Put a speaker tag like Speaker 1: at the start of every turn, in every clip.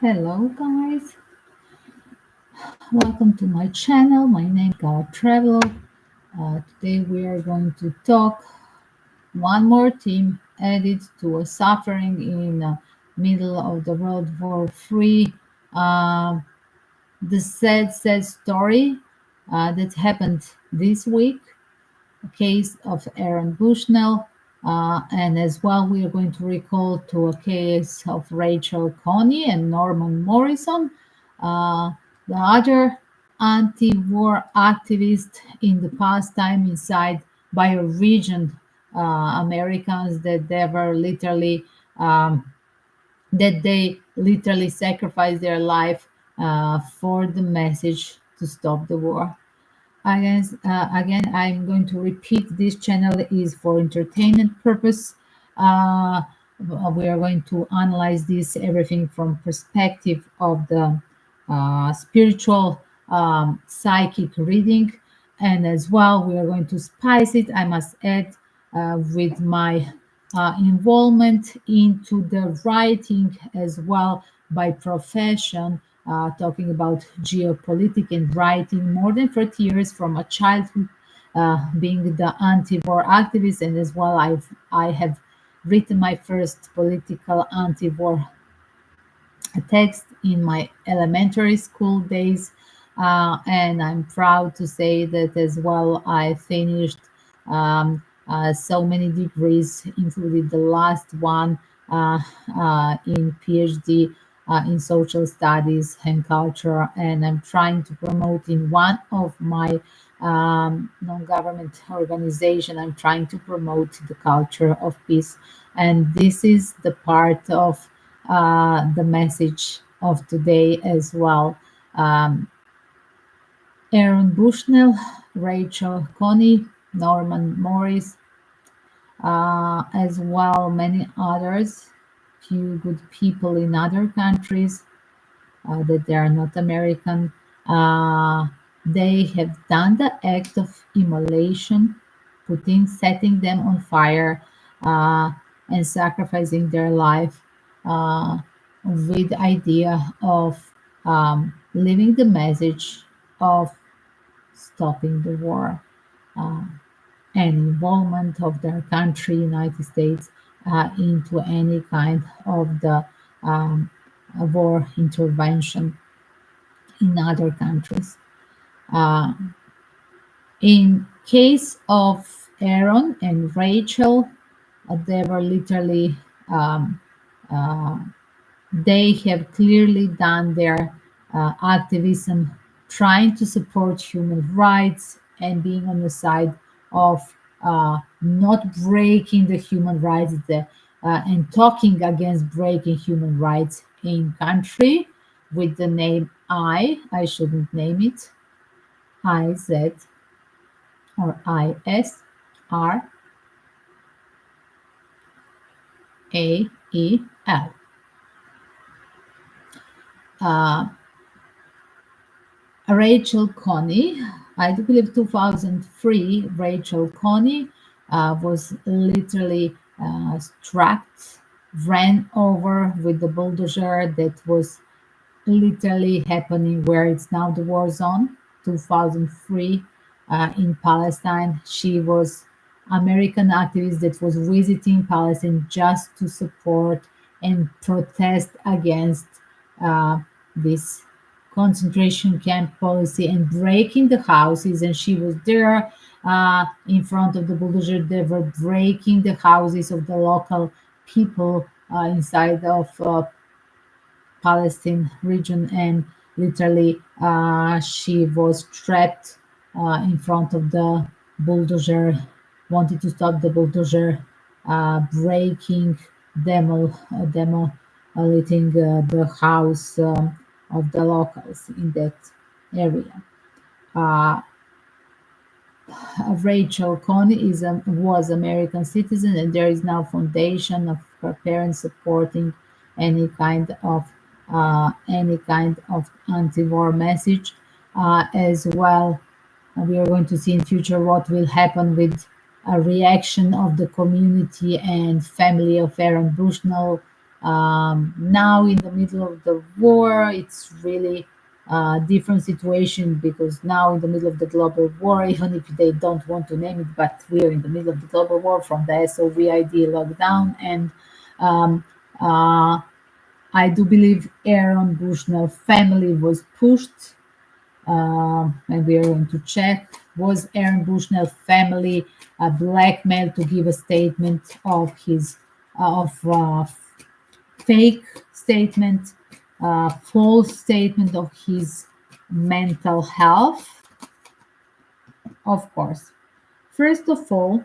Speaker 1: Hello, guys. Welcome to my channel. My name is Travel. Today we are going to talk one more team added to a suffering in middle of the World War III. Uh, the sad story that happened this week, a case of Aaron Bushnell, and as well we are going to recall to a case of Rachel Coney and Norman Morrison, uh, the other anti-war activist in the past time inside bioregion Americans um, that they literally sacrificed their life for the message to stop the war. Again, I'm going to repeat this channel is for entertainment purpose. Uh, we are going to analyze this everything from perspective of the spiritual psychic reading, and as well we are going to spice it. I must add with my involvement into the writing as well by profession, talking about geopolitics and writing more than 30 years from a childhood, being the anti-war activist, and as well I have written my first political anti-war text in my elementary school days, and I'm proud to say that as well I finished so many degrees, including the last one in PhD in social studies and culture, and I'm trying to promote in one of my non-government organization. I'm trying to promote the culture of peace, and this is the part of the message of today as well. Um, Aaron Bushnell, Rachel Coney, Norman Morris, as well many others, few good people in other countries that they are not American. Uh, they have done the act of immolation, setting them on fire, and sacrificing their life with the idea of living the message of stopping the war uh, and involvement of their country, United States, into any kind of the um, war intervention in other countries. Uh, in case of Aaron and Rachel, they were literally um, uh, they have clearly done their activism trying to support human rights and being on the side of not breaking the human rights and talking against breaking human rights in country with the name I shouldn't name it, IZ or ISRAEL. Uh, Rachel Coney, I do believe 2003, Rachel Coney was literally struck, ran over with the bulldozer that was literally happening where it's now the war zone, 2003 in Palestine. She was American activist that was visiting Palestine just to support and protest against this concentration camp policy and breaking the houses. And she was there in front of the bulldozer. They were breaking the houses of the local people inside of Palestine region, and literally she was trapped in front of the bulldozer, wanted to stop the bulldozer, breaking, demoliting the house of the locals in that area. Uh, Rachel Coney was American citizen, and there is now foundation of her parents supporting any kind of anti-war message. As well, we are going to see in future what will happen with a reaction of the community and family of Aaron Bushnell Now in the middle of the war, it's really a different situation because now in the middle of the global war, even if they don't want to name it, but we are in the middle of the global war from the SOVID lockdown. And um, uh, I do believe Aaron Bushnell family was pushed, and we are going to check, was Aaron Bushnell family blackmailed to give a statement of his of fake statement, false statement of his mental health? Of course. First of all,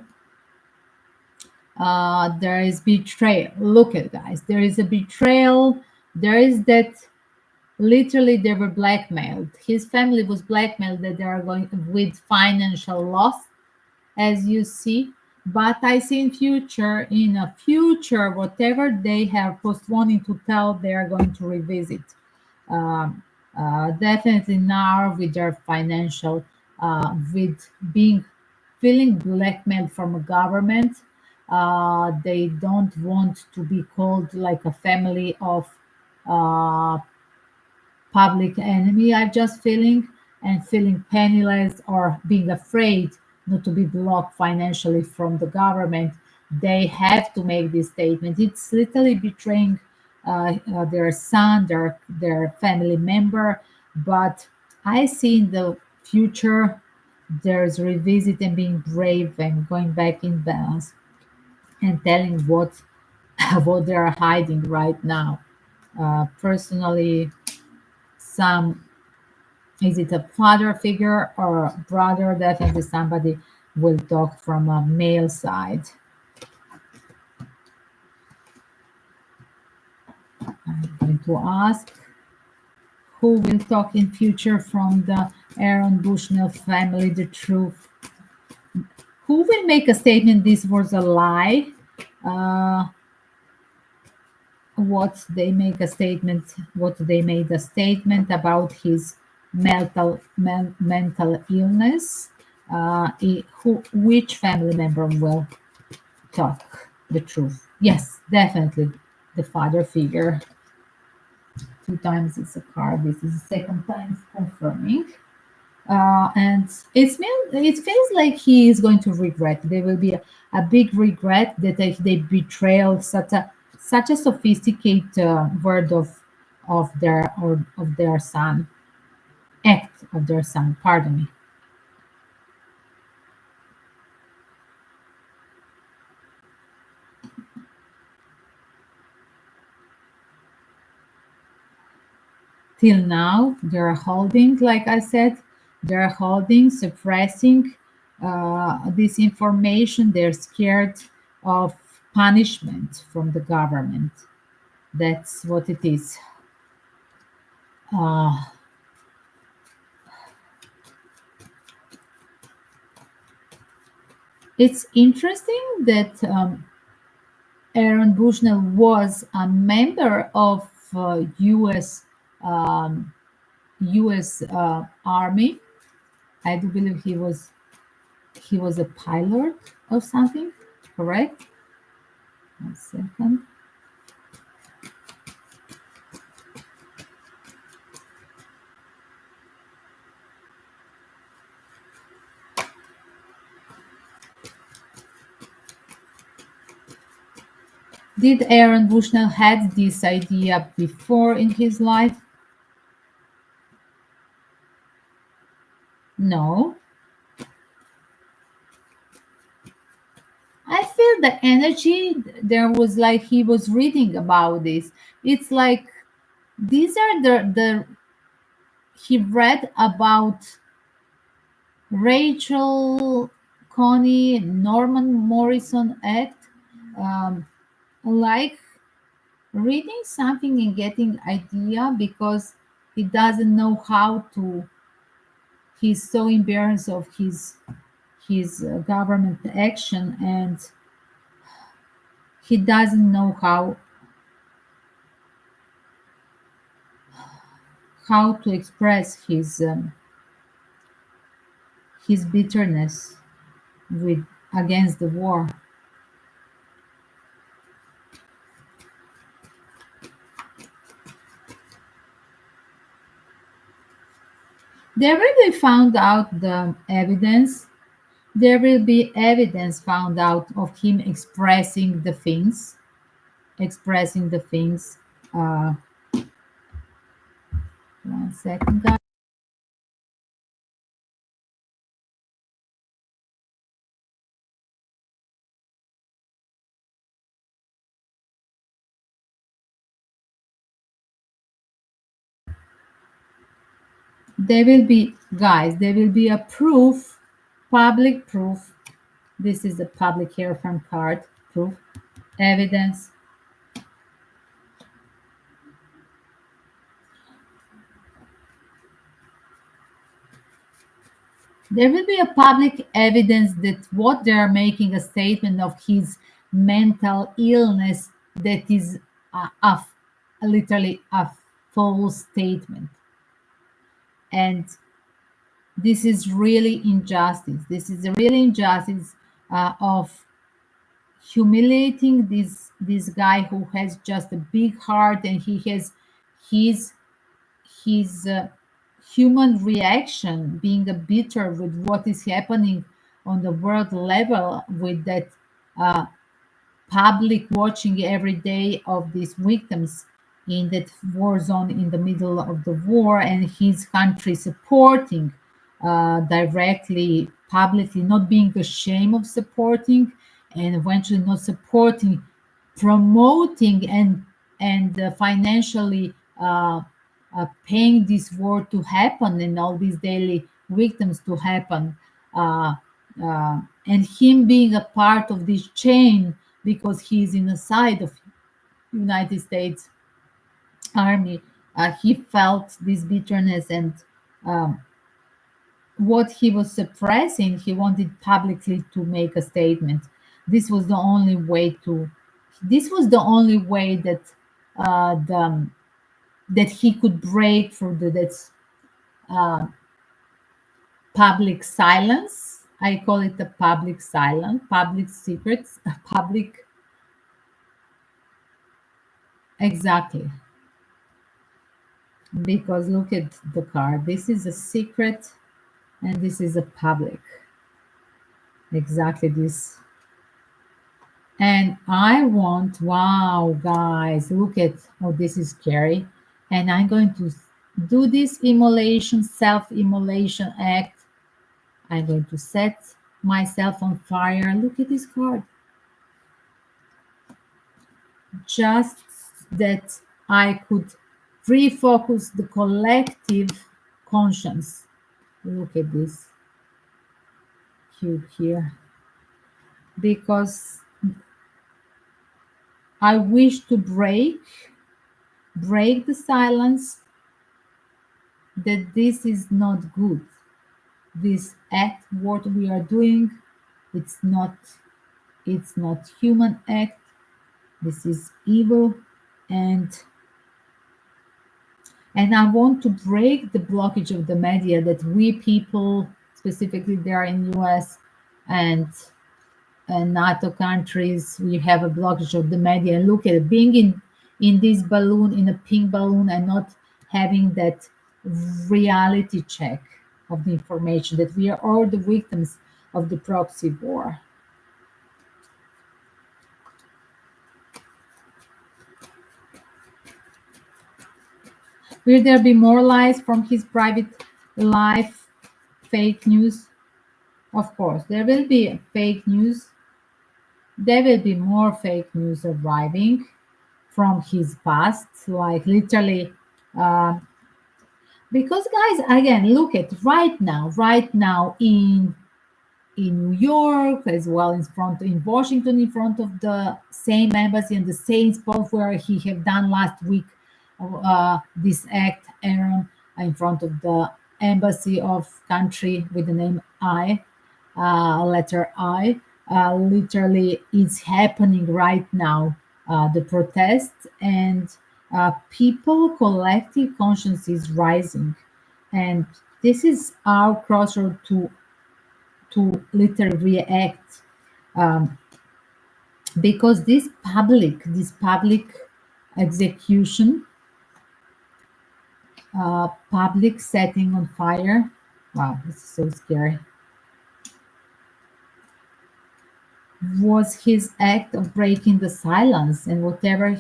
Speaker 1: there is betrayal. Look at, guys, there is a betrayal. There is that literally they were blackmailed. His family was blackmailed that they are going with financial loss, as you see. But I see in a future, whatever they have postponing to tell, they are going to revisit. Um, Definitely now with their financial, with being feeling blackmailed from a government. They don't want to be called like a family of uh, public enemy. I'm just feeling, and feeling penniless or being afraid not to be blocked financially from the government. They have to make this statement. It's literally betraying their son, their family member. But I see in the future there's revisit and being brave and going back in balance and telling what what they are hiding right now. Personally, some, is it a father figure or a brother? Definitely somebody will talk from a male side. I'm going to ask who will talk in future from the Aaron Bushnell family the truth. Who will make a statement this was a lie? Uh, what they make a statement? What they made a statement about his mental illness? Which family member will talk the truth? Yes, definitely the father figure. Two times it's a card. This is the second time confirming. And it feels like he is going to regret. There will be a big regret that they betrayed such a sophisticated word of their son, act of their son. Pardon me. Till now they're holding, like I said, they're holding, suppressing this information. They're scared of punishment from the government. That's what it is. uh, it's interesting that Aaron Bushnell was a member of us us army. I do believe he was a pilot or something, correct? One second. Did Aaron Bushnell had this idea before in his life? No. I feel the energy there was like he was reading about this. It's like these are the he read about Rachel, Connie, Norman Morrison act, um, like reading something and getting idea because he doesn't know how to. He's so embarrassed of his government action, and he doesn't know how to express his bitterness with against the war. There will be found out the evidence. There will be evidence found out of him expressing the things, expressing the things. Uh, 1 second, guys. There will be, guys, there will be a proof, public proof. This is a public hierophant card, proof, evidence. There will be a public evidence that what they are making a statement of his mental illness that is literally a false statement. And this is really injustice. This is a really injustice of humiliating this guy who has just a big heart, and he has his his human reaction being a bitter with what is happening on the world level, with that uh, public watching every day of these victims in that war zone in the middle of the war, and his country supporting directly, publicly, not being ashamed of supporting, and eventually not supporting, promoting, and financially paying this war to happen and all these daily victims to happen, uh, and him being a part of this chain because he's in the side of United States Army. He felt this bitterness, and um, what he was suppressing, he wanted publicly to make a statement. This was the only way to. This was the only way that that he could break through that uh, public silence. I call it a public silence, public secrets, a public. Exactly. Because look at the card. This is a secret and this is a public. Exactly this. And I want, wow, guys, look at, oh, this is scary. And I'm going to do this immolation, self immolation act. I'm going to set myself on fire. Look at this card. Just that I could refocus the collective conscience. Look at this cube here. Because I wish to break the silence that this is not good. This act, what we are doing, it's not human act. This is evil, and I want to break the blockage of the media that we people, specifically there in US and NATO countries, we have a blockage of the media. And look at it, being in this balloon, in a pink balloon, and not having that reality check of the information that we are all the victims of the proxy war. Will there be more lies from his private life? Fake news? Of course, there will be fake news. There will be more fake news arriving from his past, like literally. Uh, because, guys, again, look at right now in New York, as well in Washington, in front of the same embassy and the same spot where he had done last week this act, Aaron, in front of the embassy of country with the name I, letter I. Literally, it's happening right now. The protest and people collective conscience is rising, and this is our crossroad to literally react, um, because this public execution Public setting on fire. Wow, this is so scary. Was his act of breaking the silence, and whatever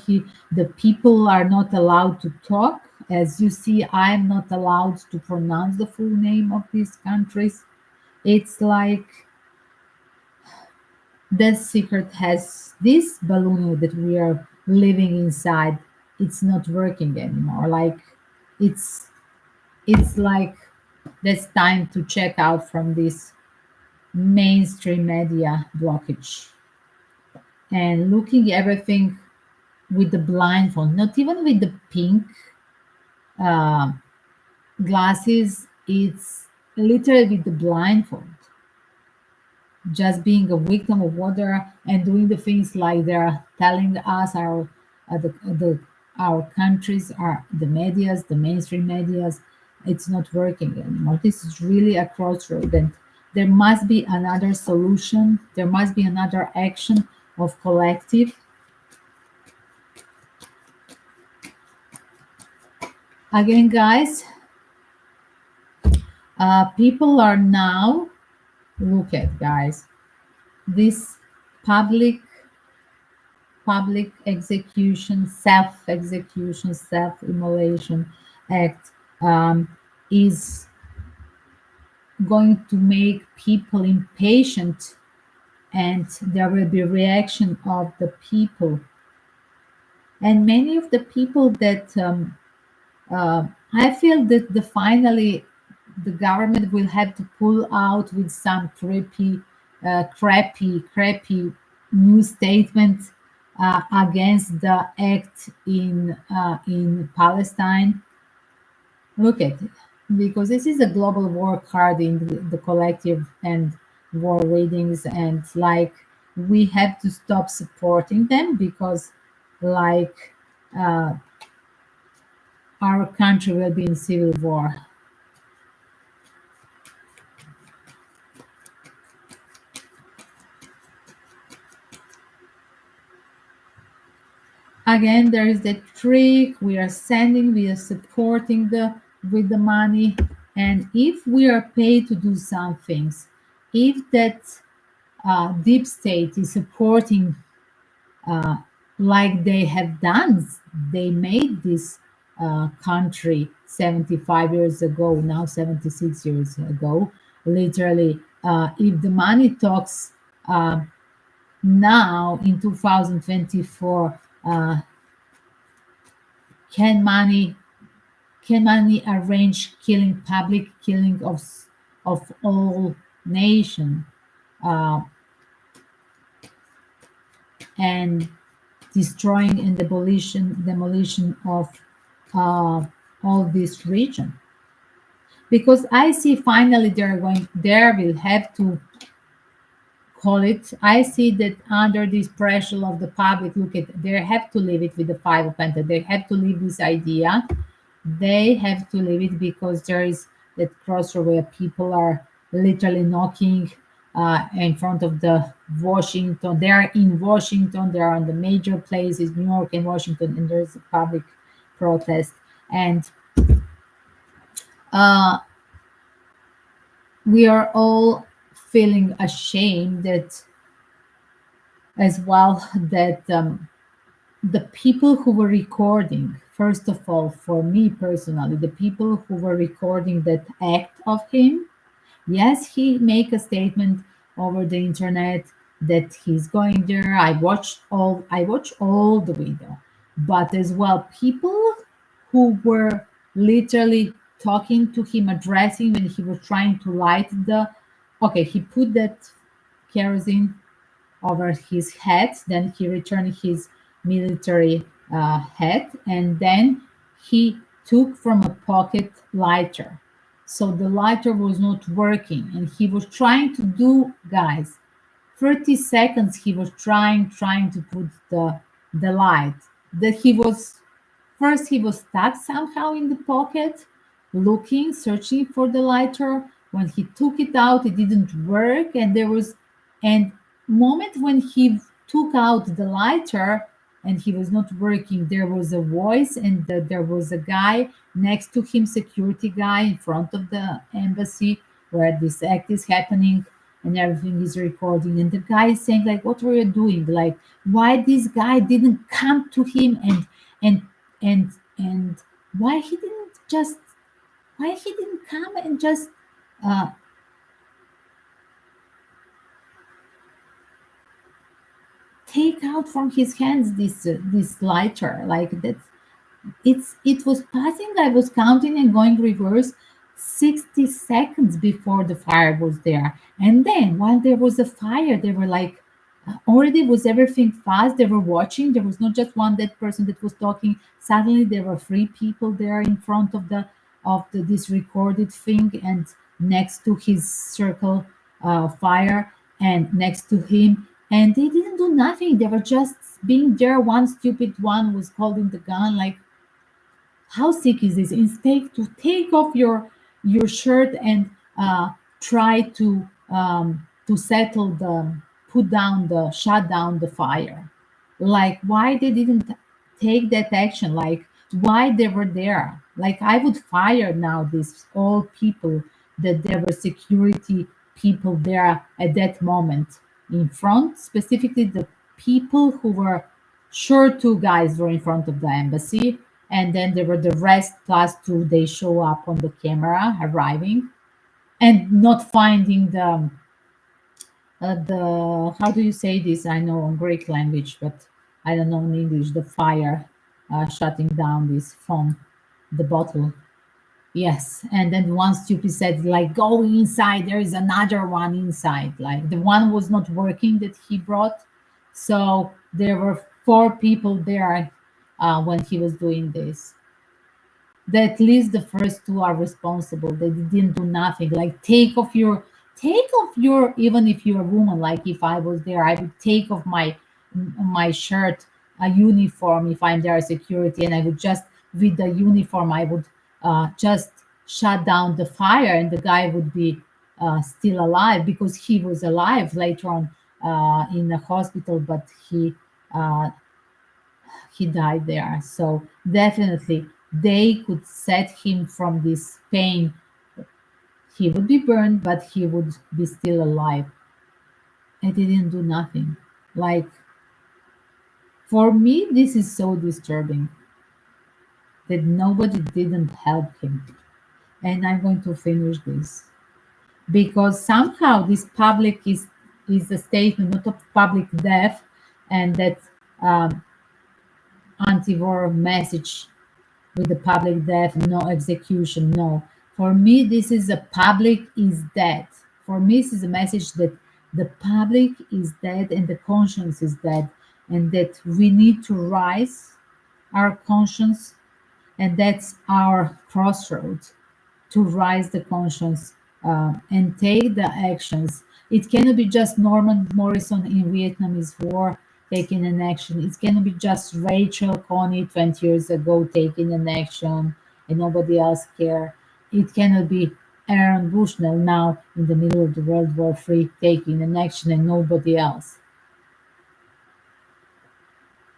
Speaker 1: the people are not allowed to talk. As you see, I'm not allowed to pronounce the full name of these countries. It's like the secret has this balloon that we are living inside. It's not working anymore. Like it's it's like there's time to check out from this mainstream media blockage and looking everything with the blindfold, not even with the pink uh, glasses. It's literally with the blindfold, just being a victim of water and doing the things like they're telling us the our countries are the medias, the mainstream medias. It's not working anymore. This is really a crossroad, and there must be another solution. There must be another action of collective. Again, guys, people are now look at guys this public execution, self execution, self immolation act is going to make people impatient, and there will be reaction of the people, and many of the people that I feel that finally the government will have to pull out with some crappy new statement against the act in Palestine. Look at it, because this is a global war card in the collective and war readings, and like we have to stop supporting them because like uh, our country will be in civil war. Again, there is the trick. We are sending, we are supporting the with the money, and if we are paid to do some things, if that deep state is supporting uh, like they have done, they made this country 75 years ago, now 76 years ago, literally. If the money talks uh, now in 2024, can money arrange killing, public killing of all nation, uh, and destroying and demolition of uh, all this region? Because I see finally there will have to call it. I see that under this pressure of the public, look at, they have to leave it with the five of pentacles. They have to leave this idea. They have to leave it because there is that crossroad where people are literally knocking in front of the Washington. They are in Washington. They are on the major places, New York and Washington, and there's a public protest. And uh, we are all feeling ashamed that as well that the people who were recording, first of all, for me personally, the people who were recording that act of him, yes, he make a statement over the internet that he's going there. I watched all the video, but as well people who were literally talking to him, addressing when he was trying to light the, okay, he put that kerosene over his head. Then he returned his military hat, and then he took from a pocket lighter. So the lighter was not working, and he was trying to do, guys, 30 seconds. He was trying to put the light. That he was first he was stuck somehow in the pocket, looking, searching for the lighter. When he took it out, it didn't work, and there was and moment when he took out the lighter, and he was not working. There was a voice, and there was a guy next to him, security guy in front of the embassy where this act is happening, and everything is recording. And the guy is saying like, "What were you doing? Like, why this guy didn't come to him and and and why he didn't just why he didn't come and just uh, take out from his hands this lighter like that. It was passing. I was counting and going reverse 60 seconds before the fire was there. And then while there was a fire, they were like, already was everything fast. They were watching. There was not just one dead person that was talking. Suddenly there were three people there in front of this recorded thing, and next to his circle fire, and next to him, and they didn't do nothing. They were just being there. One stupid one was holding the gun like, how sick is this? Instead to take off your shirt and try to settle the put down the shut down the fire. Like why they didn't take that action? Like why they were there? Like I would fire now these all people that there were security people there at that moment in front, specifically the people who were sure two guys were in front of the embassy, and then there were the rest plus two. They show up on the camera arriving and not finding the how do you say this? I know in Greek language, but I don't know in English. The fire shutting down this phone, the bottle. Yes, and then one stupid said like, "Go inside. There is another one inside." Like the one was not working that he brought, so there were four people there when he was doing this. That at least the first two are responsible. They didn't do nothing. Like take off your even if you're a woman. Like if I was there, I would take off my shirt, a uniform if I'm there security, and I would just with the uniform I would just shut down the fire, and the guy would be still alive because he was alive later on in the hospital, but uh, he died there. So definitely they could set him from this pain. He would be burned, but he would be still alive. And they didn't do nothing. Like for me, this is so disturbing that nobody didn't help him. And I'm going to finish this because somehow this public is a statement not of public death, and that um, anti-war message with the public death, no execution, no. For me, this is a public is dead. For me, this is a message that the public is dead and the conscience is dead, and that we need to rise our conscience, and that's our crossroads to rise the conscience and take the actions. It cannot be just Norman Morrison in Vietnamese War taking an action. It cannot be just Rachel Coney 20 years ago taking an action and nobody else care. It cannot be Aaron Bushnell now in the middle of the World War III taking an action and nobody else.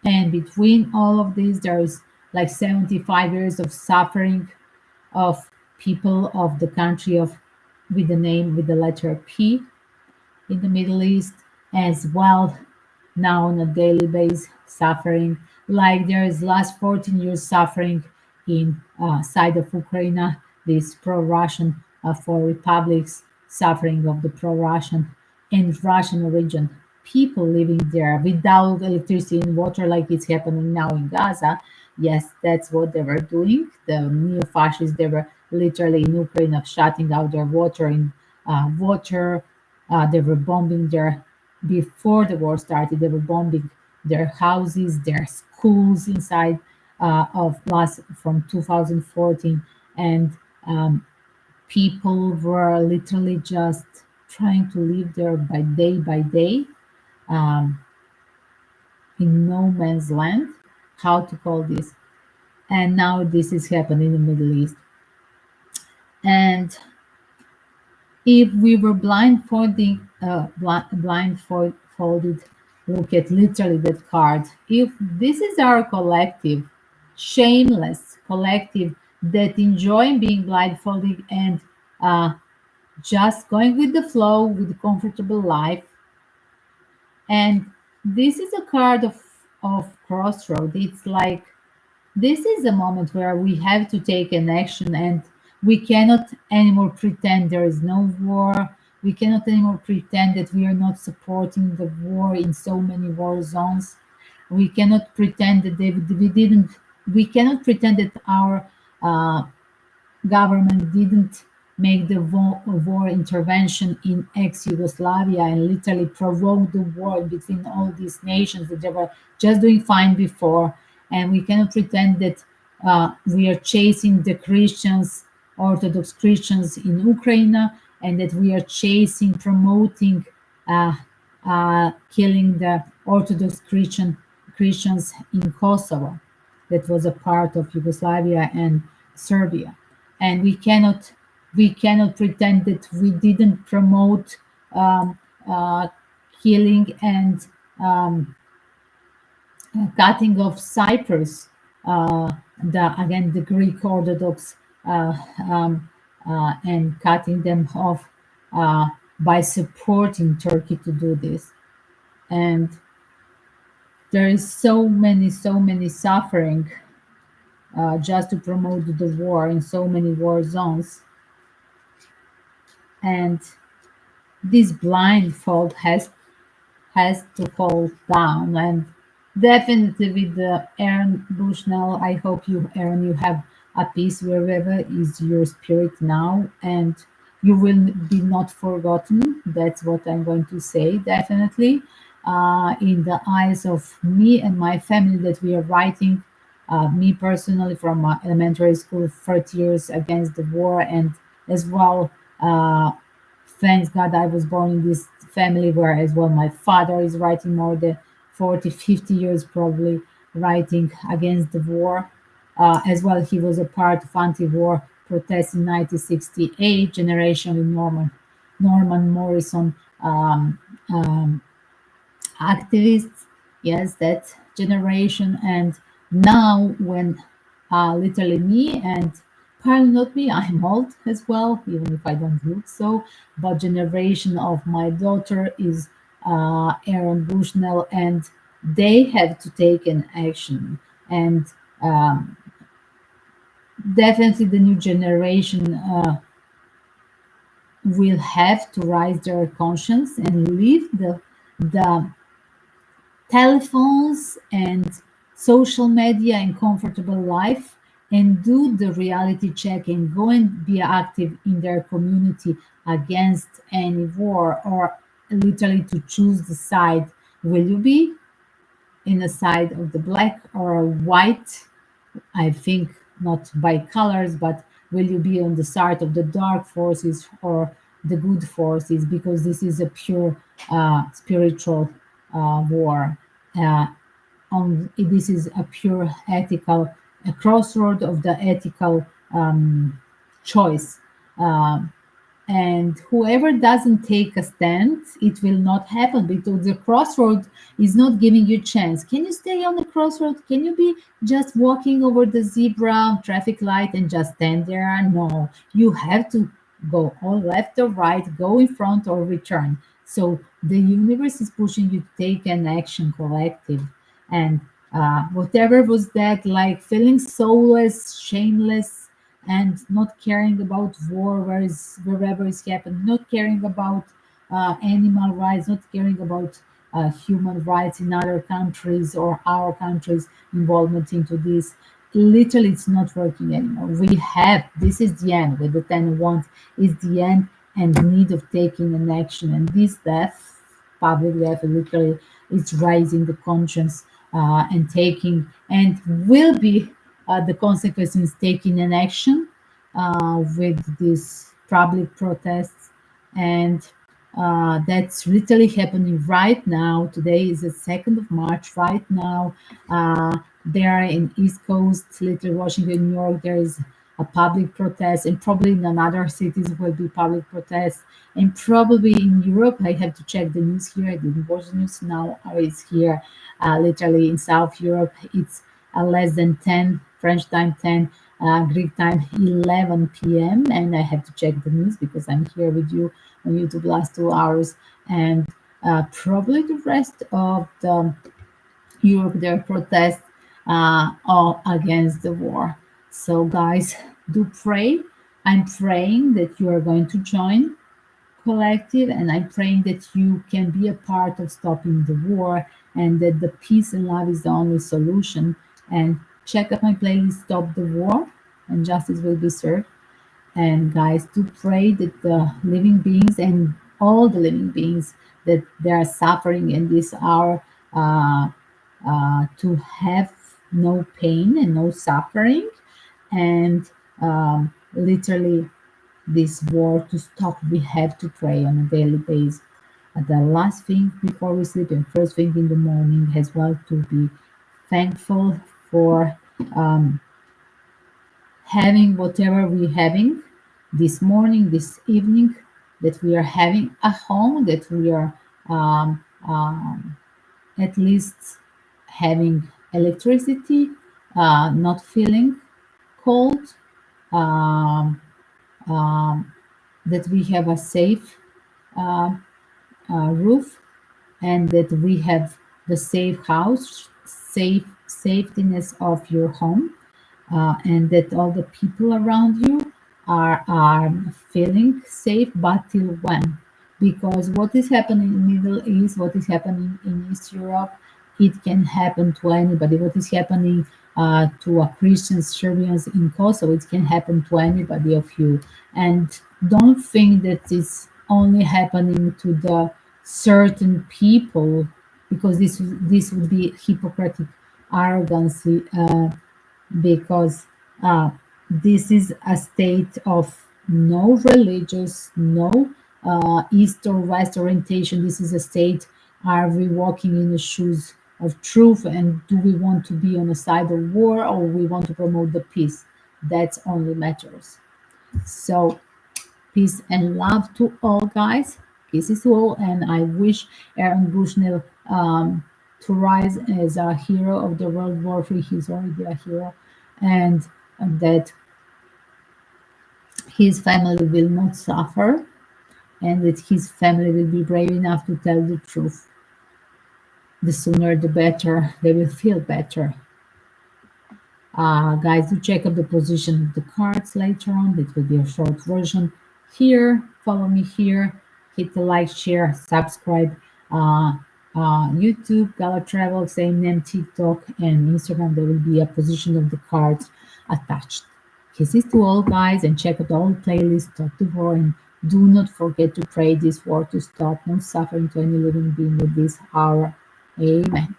Speaker 1: And between all of these, there is like 75 years of suffering of people of the country of with the name with the letter P in the Middle East as well, now on a daily basis suffering. Like there is last 14 years suffering in side of Ukraine, this pro-Russian for republics suffering of the pro-Russian and Russian origin people living there without electricity and water like it's happening now in Gaza. Yes, that's what they were doing. The neo-fascists, they were literally in Ukraine of shutting out their water in water. They were bombing their before the war started. They were bombing their houses, their schools inside of last from 2014, and people were literally just trying to live there by day um, in no man's land. How to call this? And now this is happening in the Middle East. And if we were blindfolded look at literally that card. If this is our collective, shameless collective that enjoy being blindfolded and uh, just going with the flow with a comfortable life, and this is a card of crossroad. It's like this is a moment where we have to take an action, and we cannot anymore pretend there is no war. We cannot anymore pretend that we are not supporting the war in so many war zones. We cannot pretend that we didn't. We cannot pretend that our uh, government didn't make the war intervention in ex-Yugoslavia and literally provoke the war between all these nations that they were just doing fine before. And we cannot pretend that we are chasing the Christians, Orthodox Christians in Ukraine, and that we are chasing, promoting, uh, killing the Orthodox Christians in Kosovo, that was a part of Yugoslavia and Serbia. And we cannot pretend that we didn't promote um, uh, killing and cutting of Cyprus, the Greek Orthodox, uh, and cutting them off uh, by supporting Turkey to do this. And there is so many suffering just to promote the war in so many war zones. And this blindfold has to fall down. And definitely with the Aaron Bushnell, I hope you, Aaron, you have a peace wherever is your spirit now, and you will be not forgotten. That's what I'm going to say, definitely. In the eyes of me and my family, that we are writing, me personally from my elementary school, 30 years against the war, and as well, thanks God I was born in this family where as well my father is writing more than 40, 50 years probably writing against the war. As well, he was a part of anti-war protests in 1968, generation in Norman Morrison activists, yes, that generation. And now when literally me and probably not me, I'm old as well, even if I don't look so, but generation of my daughter is Aaron Bushnell, and they have to take an action. And um, definitely the new generation will have to raise their conscience and leave the telephones and social media and comfortable life, and do the reality check and go and be active in their community against any war, or literally to choose the side. Will you be in the side of the black or white? I think not by colors, but will you be on the side of the dark forces or the good forces? Because this is a pure spiritual war. Uh, this is a pure ethical, a crossroad of the ethical choice. Um, and whoever doesn't take a stand, it will not happen, because the crossroad is not giving you chance. Can you stay on the crossroad? Can you be just walking over the zebra traffic light and just stand there? No, you have to go all left or right, go in front or return. So the universe is pushing you to take an action collective. And whatever was that, like feeling soulless, shameless, and not caring about war wherever it's happened, not caring about animal rights, not caring about human rights in other countries or our country's involvement into this. Literally, it's not working anymore. We have, this is the end with the 10 of Wands, is the end and need of taking an action. And this death, public death, literally, is raising the conscience and taking, and will be the consequences taking an action with these public protests. And that's literally happening right now. Today is the 2nd of March. Right now, there in East Coast, Little Washington, New York, there is a public protest, and probably in another cities will be public protests, and probably in Europe. I have to check the news here. I didn't watch the news now. It's here, literally in South Europe. It's less than 10 French time, 10 Greek time, 11 p.m. And I have to check the news because I'm here with you on YouTube last 2 hours, and probably the rest of the Europe, their protests all against the war. So, guys, do pray. I'm praying that you are going to join collective, and I'm praying that you can be a part of stopping the war, and that the peace and love is the only solution. And check out my playlist, Stop the War, and justice will be served. And guys, to pray that the living beings and all the living beings that they are suffering in this hour, uh, to have no pain and no suffering, and literally this war to stop. We have to pray on a daily basis. The last thing before we sleep and first thing in the morning as well, to be thankful for having whatever we're having this morning, this evening, that we are having a home, that we are um, um, at least having electricity, not feeling cold, um, um, that we have a safe uh, roof, and that we have the safe house, safetiness of your home, and that all the people around you are feeling safe. But till when? Because what is happening in Middle East, what is happening in East Europe, it can happen to anybody. What is happening to a Christians, Syrians in Kosovo, it can happen to anybody of you. And don't think that it's only happening to the certain people, because this would be hypocritic arrogancy. Because this is a state of no religious, no east or west orientation. This is a state, are we walking in the shoes of truth, and do we want to be on the side of war, or we want to promote the peace? That's only matters. So peace and love to all, guys. Kisses to all, and I wish Aaron Bushnell to rise as a hero of the World War III. He's already a hero, and that his family will not suffer, and that his family will be brave enough to tell the truth. The sooner the better, they will feel better. Guys, do check out the position of the cards later on. It will be a short version here. Follow me here. Hit the like, share, subscribe. YouTube, Gala Travel, same name, TikTok, and Instagram. There will be a position of the cards attached. Kisses to all, guys, and check out all playlists. Stop the war, and do not forget to pray this war to stop. No suffering to any living being with this hour. Amen.